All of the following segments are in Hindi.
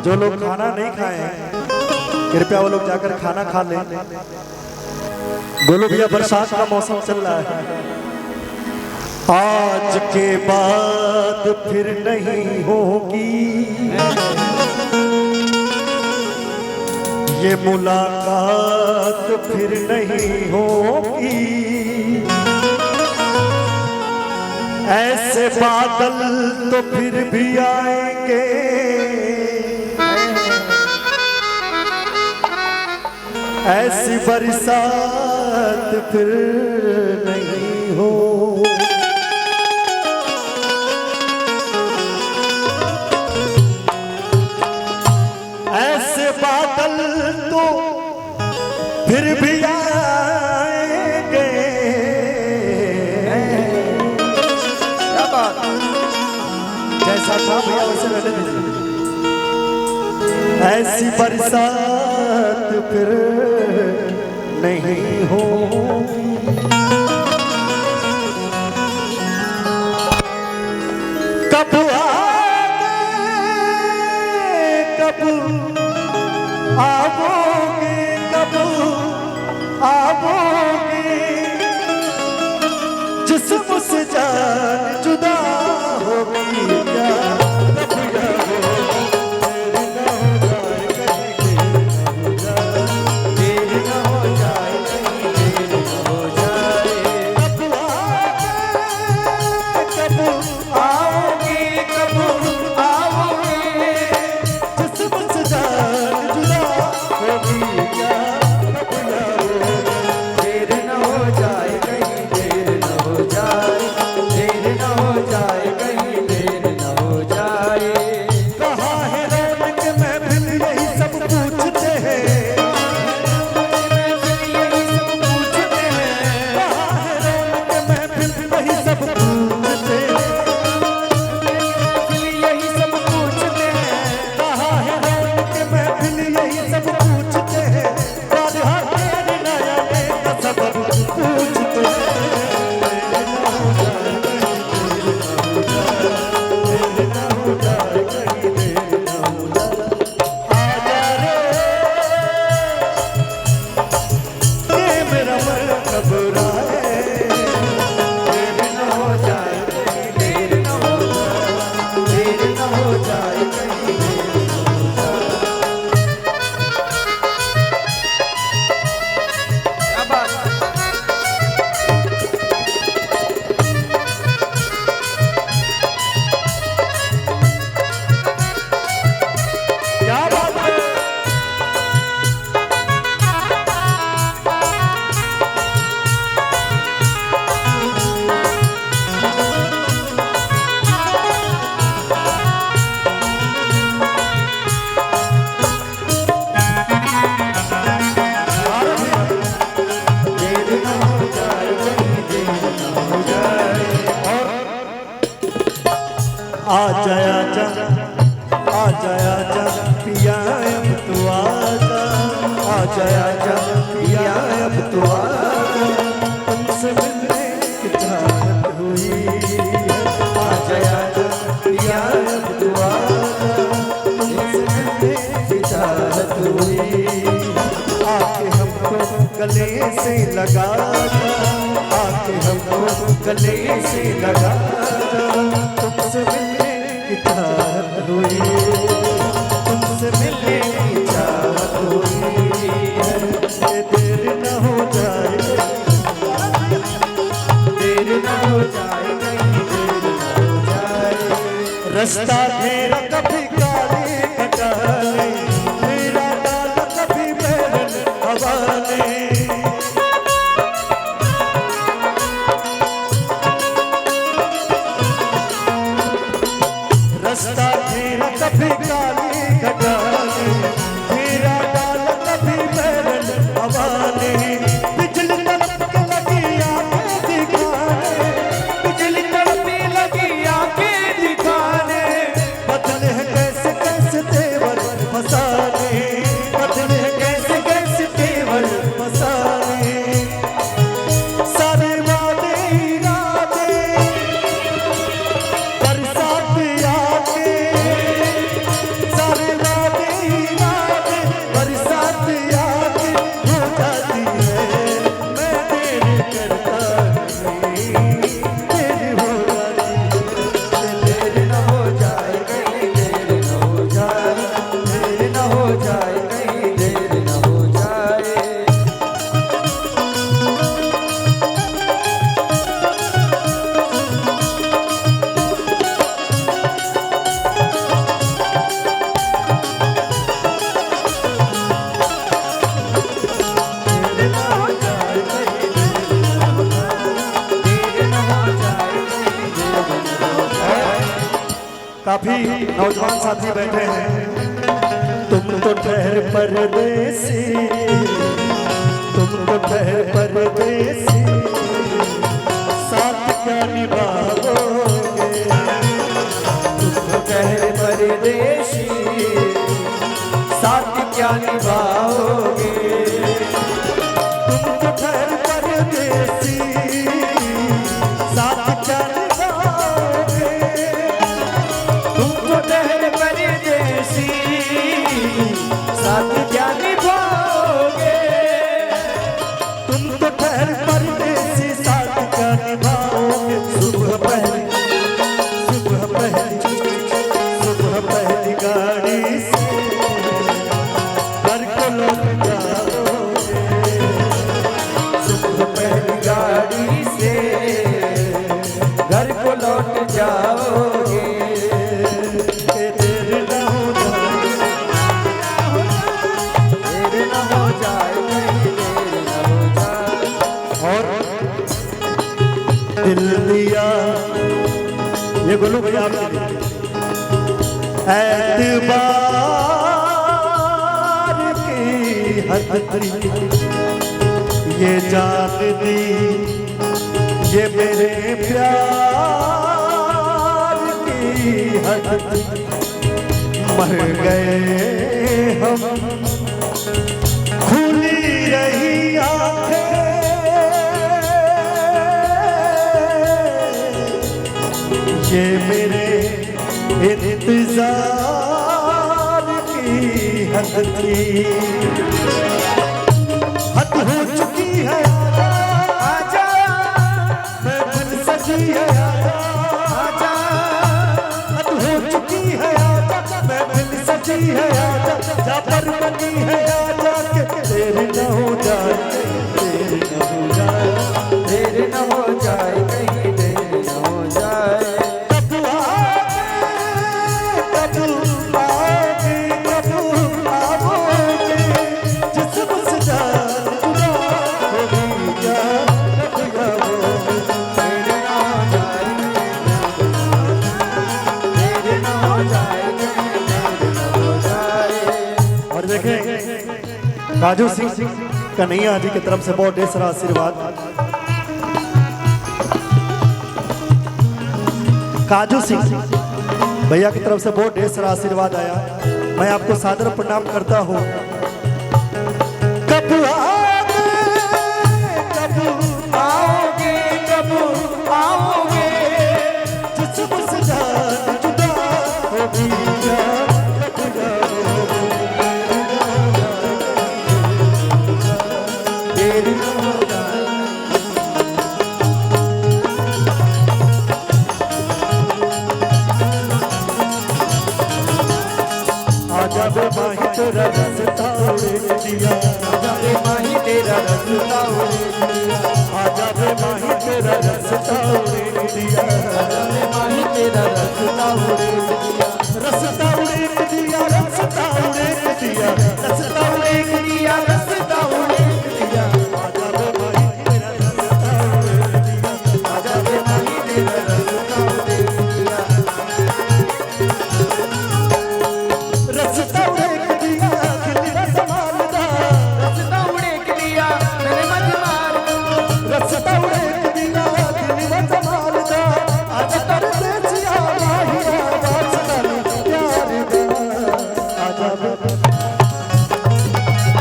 जो लोग खाना नहीं खाए हैं कृपया वो लोग जाकर खाना खा लें। बोलो भैया बरसात का मौसम चल रहा है। आज के बाद फिर नहीं होगी ये मुलाकात, फिर नहीं होगी। ऐसे बादल तो फिर भी आएंगे, ऐसी बरसात फिर नहीं हो। ऐसे बादल तो फिर भी आएंगे, क्या बात, जैसा था भैया वैसे रहने दीजिए। ऐसी बरसात फिर नहीं हो। कब आओगे, कब आओगे, कब आओगे, जिस्म से जान जुदा होगी क्या? आजा आजा आजा आजा पिया अब तू आजा, आजा आजा पिया अब तू आजा, तुमसे मिलने की चाहत हुई। आजा आजा पिया अब तू आजा, तुमसे मिलने की चाहत हुई। आके हमको गले से लगा जा, आके हमको गले से लगा जा, तुमसे मिलने की चाहत हुई, तुमसे मिलने की चाहत हुई है। देर न हो जाए, देर न हो जाए, देर न हो जाए। रास्ता तेरा कभी काली कटाले, मेरा डाल कभी बैरन हवाले। रास्ता काफी नौजवान साथी बैठे हैं। तुम तो ठहर परदेसी, तुम तो ठहर परदेसी, साथ क्या निभाओगे। तुम तो ठहर परदेसी, साथ क्या निभाओगे। तुम तो ठहर परदेसी, साथ क्या निभाओगे। तुम तो ठहर परदेसी, साथ क्या निभाओगे। तुम तो ठहर परदेसी, साथ क्या निभाओगे। सुबह पहली गाड़ी से घर को लौट जाओगे। सुबह पहली गाड़ी से घर को लौट जाओगे। के देर न हो जाए, देर न हो जाए, कहीं देर न हो जाए। और दिल दिया ये गोलू भैया आपके लिए। एतबार की हद थी, ये जान दी, ये मेरे प्यार की हद थी। मर गए हम, खुली रही आंखें, ये मेरे इंतजार की हद थी। हद हो चुकी है आजा, मैं भूल सकी है आजा, हद हो चुकी है आजा, मैं भूल सकी है आजा। जा पर बनी है आजा के देर न हो जाए, देर न हो जाए। देर न हो जाए, कहीं देर न हो जाए। कब आओगे, कब आओगे, जिस्म से जान जुदा होगी क्या, कब आओगे। देर न हो जाए, देर न हो जाए, कहीं देर न हो जाए। और देखें काजू सिंह कन्हैया जी की तरफ से बहुत ढेर सारा आशीर्वाद। काजू सिंह भैया की तरफ से बहुत ढेर सारा आशीर्वाद आया। मैं आपको सादर प्रणाम करता हूँ। कब आओगे, कब आओगे, कब आओगे, जिस्म से जान जुदा होगी क्या, कब आओगे। देर न हो जाए। आजा बे माही तेरा रास्ता उड़े दिया, आजा बे माही तेरा रास्ता उड़े दिया, आजा बे माही तेरा रास्ता उड़े दिया। आजा बे माही तेरा रास्ता उड़े दिया। रास्ता उड़े दिया, रास्ता उड़े दिया, रास्ता उड़े दिया रास्ता उड़े दिया, आजा बे माही तेरा रास्ता उड़े दिया। आजा बे माही तेरा रास्ता उड़े दिया। रास्ता उड़े दिया, दिल संभाल दा। रास्ता उड़े दिया, मेरे मजमार। रास्ता उड़े दिया, दिल संभाल दा। आजा परदेसिया माहिया वास्ता प्यार दा। आजा बे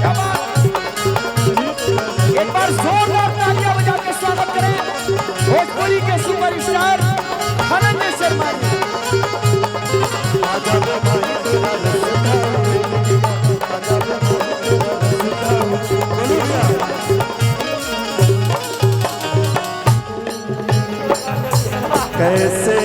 क्या बात! एक बार जोरदार तालियां बजा के स्वागत करें भोजपुरी के सुपरस्टार धनंजय शर्मा जी। आजा बे माही तेरा रास्ता उड़े दिया, आजा बे माही तेरा रास्ता उड़े दिया। कैसे